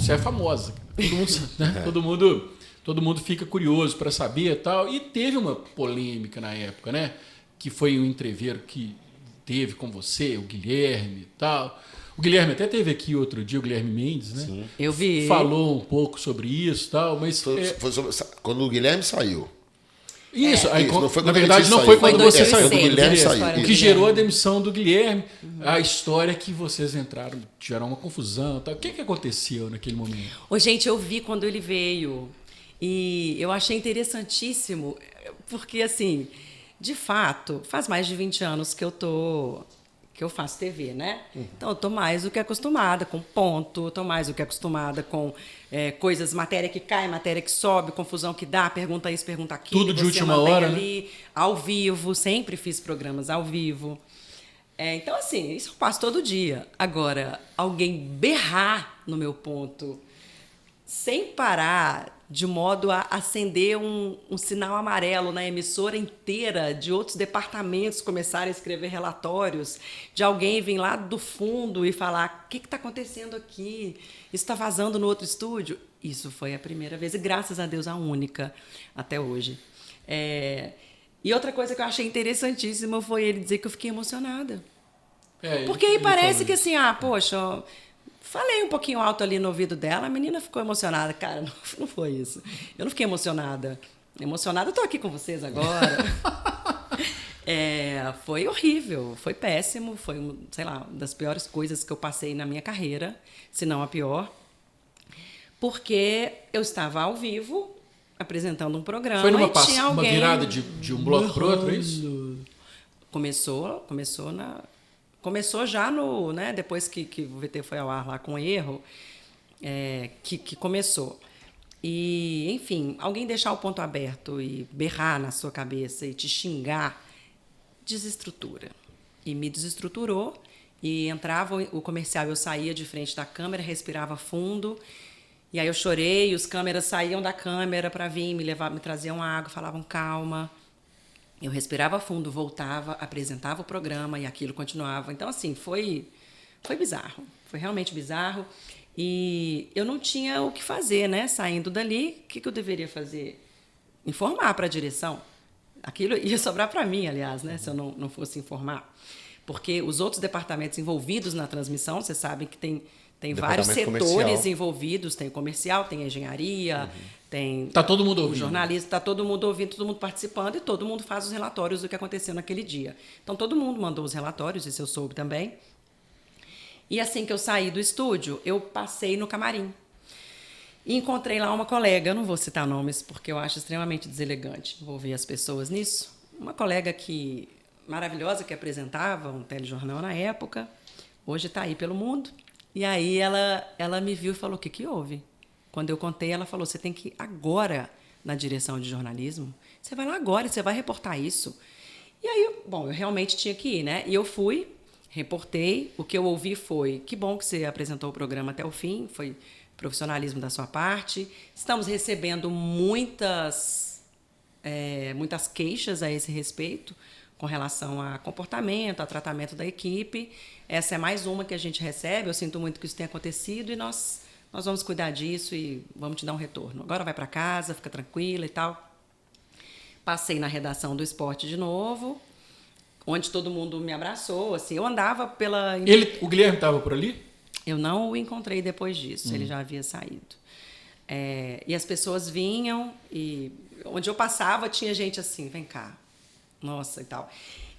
você é famosa. Todo mundo, né? Todo mundo fica curioso para saber e tal. E teve uma polêmica na época, né? Que foi um entreveiro que teve com você, o Guilherme e tal. O Guilherme até teve aqui outro dia, o Guilherme Mendes, né? Sim. Eu vi. Falou um pouco sobre isso e tal, mas... Foi sobre, quando o Guilherme saiu. Isso, aí, isso, não foi na quando verdade ele não saiu. foi quando Foi você saiu. 2006, o Guilherme a saiu. história O do que gerou a Guilherme. demissão do Guilherme, a história que vocês entraram, tiveram uma confusão e tal. O que aconteceu naquele momento? Ô, gente, eu vi quando ele veio e eu achei interessantíssimo, porque, assim, de fato, faz mais de 20 anos que eu faço TV, né? Então, eu tô mais do que acostumada com ponto, eu tô mais do que acostumada com coisas, matéria que cai, matéria que sobe, confusão que dá, pergunta isso, pergunta aquilo. Tudo de você última mantém hora, ali, ao vivo, sempre fiz programas ao vivo. Então, assim, isso eu faço todo dia. Agora, alguém berrar no meu ponto sem parar, de modo a acender um sinal amarelo na emissora inteira, de outros departamentos começarem a escrever relatórios, de alguém vir lá do fundo e falar: o que está acontecendo aqui? Isso está vazando no outro estúdio? Isso foi a primeira vez, e graças a Deus a única até hoje. E outra coisa que eu achei interessantíssima foi ele dizer que eu fiquei emocionada. Porque aí parece que assim, poxa, falei um pouquinho alto ali no ouvido dela, a menina ficou emocionada. Cara, não foi isso. Eu não fiquei emocionada. Emocionada, eu tô aqui com vocês agora. Foi horrível, foi péssimo, foi, sei lá, uma das piores coisas que eu passei na minha carreira, se não a pior. Porque eu estava ao vivo, apresentando um programa. Foi e tinha alguém... uma virada de um bloco pro outro, é isso? Começou já no, né, depois que o VT foi ao ar lá com erro, que começou. E, enfim, alguém deixar o ponto aberto e berrar na sua cabeça e te xingar, desestrutura. E me desestruturou, e entrava o comercial, eu saía de frente da câmera, respirava fundo, e aí eu chorei, os câmeras saíam da câmera para vir, me traziam água, falavam calma. Eu respirava fundo, voltava, apresentava o programa e aquilo continuava. Então, assim, foi bizarro. Foi realmente bizarro. E eu não tinha o que fazer, né? Saindo dali, o que eu deveria fazer? Informar para a direção. Aquilo ia sobrar para mim, aliás, né? Se eu não fosse informar. Porque os outros departamentos envolvidos na transmissão, você sabe que tem vários setores comercial envolvidos. Tem o comercial, tem a engenharia... Tá todo mundo ouvindo. O jornalista, tá todo mundo ouvindo, todo mundo participando e todo mundo faz os relatórios do que aconteceu naquele dia. Então, todo mundo mandou os relatórios, isso eu soube também. E assim que eu saí do estúdio, eu passei no camarim. E encontrei lá uma colega, eu não vou citar nomes porque eu acho extremamente deselegante envolver as pessoas nisso. Uma colega maravilhosa que apresentava um telejornal na época, hoje está aí pelo mundo. E aí ela me viu e falou: o que houve? Quando eu contei, ela falou: você tem que ir agora na direção de jornalismo. Você vai lá agora e você vai reportar isso. E aí, eu realmente tinha que ir, né? E eu fui, reportei. O que eu ouvi foi: que bom que você apresentou o programa até o fim, foi profissionalismo da sua parte. Estamos recebendo muitas queixas a esse respeito, com relação a comportamento, a tratamento da equipe. Essa é mais uma que a gente recebe. Eu sinto muito que isso tenha acontecido e nós vamos cuidar disso e vamos te dar um retorno. Agora vai para casa, fica tranquila e tal. Passei na redação do Esporte de novo, onde todo mundo me abraçou. Assim, eu andava pela... O Guilherme estava por ali? Eu não o encontrei depois disso, ele já havia saído. E as pessoas vinham e onde eu passava tinha gente assim: vem cá, nossa e tal.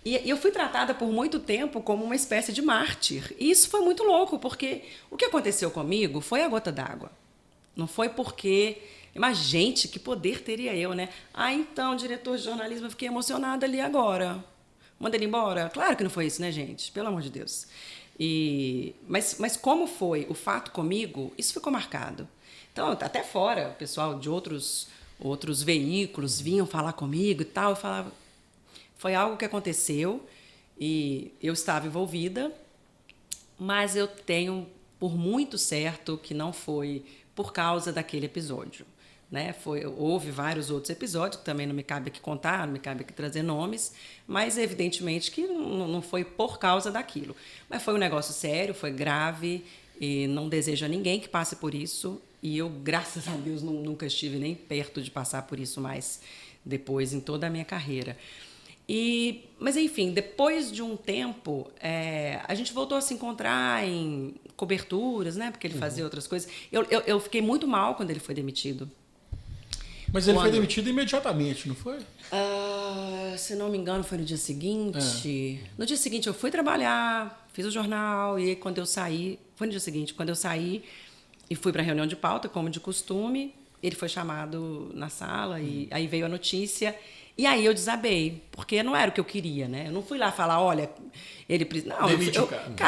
E eu fui tratada por muito tempo como uma espécie de mártir. E isso foi muito louco, porque o que aconteceu comigo foi a gota d'água. Não foi porque... Mas, gente, que poder teria eu, né? Então, diretor de jornalismo, eu fiquei emocionada ali agora. Manda ele embora? Claro que não foi isso, né, gente? Pelo amor de Deus. Mas como foi o fato comigo, isso ficou marcado. Então, até fora, o pessoal de outros veículos vinham falar comigo e tal. Eu falava... Foi algo que aconteceu e eu estava envolvida, mas eu tenho por muito certo que não foi por causa daquele episódio, né? Houve vários outros episódios que também não me cabe aqui contar, não me cabe aqui trazer nomes, mas evidentemente que não foi por causa daquilo. Mas foi um negócio sério, foi grave E não desejo a ninguém que passe por isso. E eu, graças a Deus, nunca estive nem perto de passar por isso mais depois, em toda a minha carreira. Mas, enfim, depois de um tempo, a gente voltou a se encontrar em coberturas, né? Porque ele fazia outras coisas. Eu fiquei muito mal quando ele foi demitido. Mas ele foi demitido imediatamente, não foi? Se não me engano, foi no dia seguinte. No dia seguinte, eu fui trabalhar, fiz o jornal, e aí, quando eu saí... Foi no dia seguinte, quando eu saí e fui para a reunião de pauta, como de costume, ele foi chamado na sala, e aí veio a notícia... E aí eu desabei, porque não era o que eu queria, né? Eu não fui lá falar, olha, ele... Não,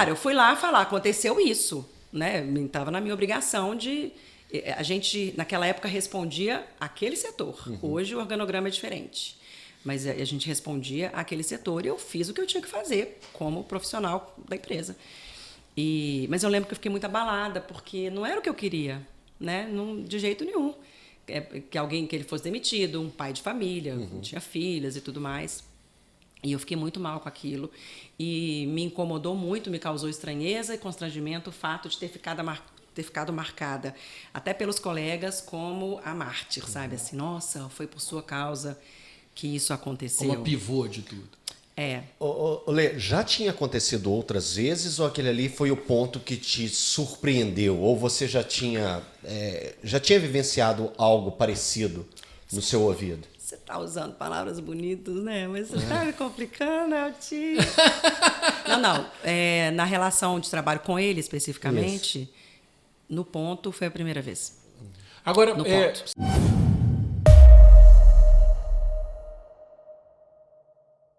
eu fui lá falar, aconteceu isso, né? Estava na minha obrigação de... A gente, naquela época, respondia àquele setor. Hoje o organograma é diferente. Mas a gente respondia àquele setor e eu fiz o que eu tinha que fazer como profissional da empresa. Mas eu lembro que eu fiquei muito abalada, porque não era o que eu queria, né? De jeito nenhum. Que ele fosse demitido, um pai de família, tinha filhas e tudo mais. E eu fiquei muito mal com aquilo. E me incomodou muito, me causou estranheza e constrangimento o fato de ter ficado marcada, até pelos colegas, como a mártir, sabe? Assim, nossa, foi por sua causa que isso aconteceu. Como a pivô de tudo. Lê, já tinha acontecido outras vezes ou aquele ali foi o ponto que te surpreendeu? Ou você já tinha vivenciado algo parecido no seu ouvido? Você está usando palavras bonitas, né? Mas você está me complicando, Alti. Não. Na relação de trabalho com ele, especificamente, no ponto, foi a primeira vez. Agora, no ponto.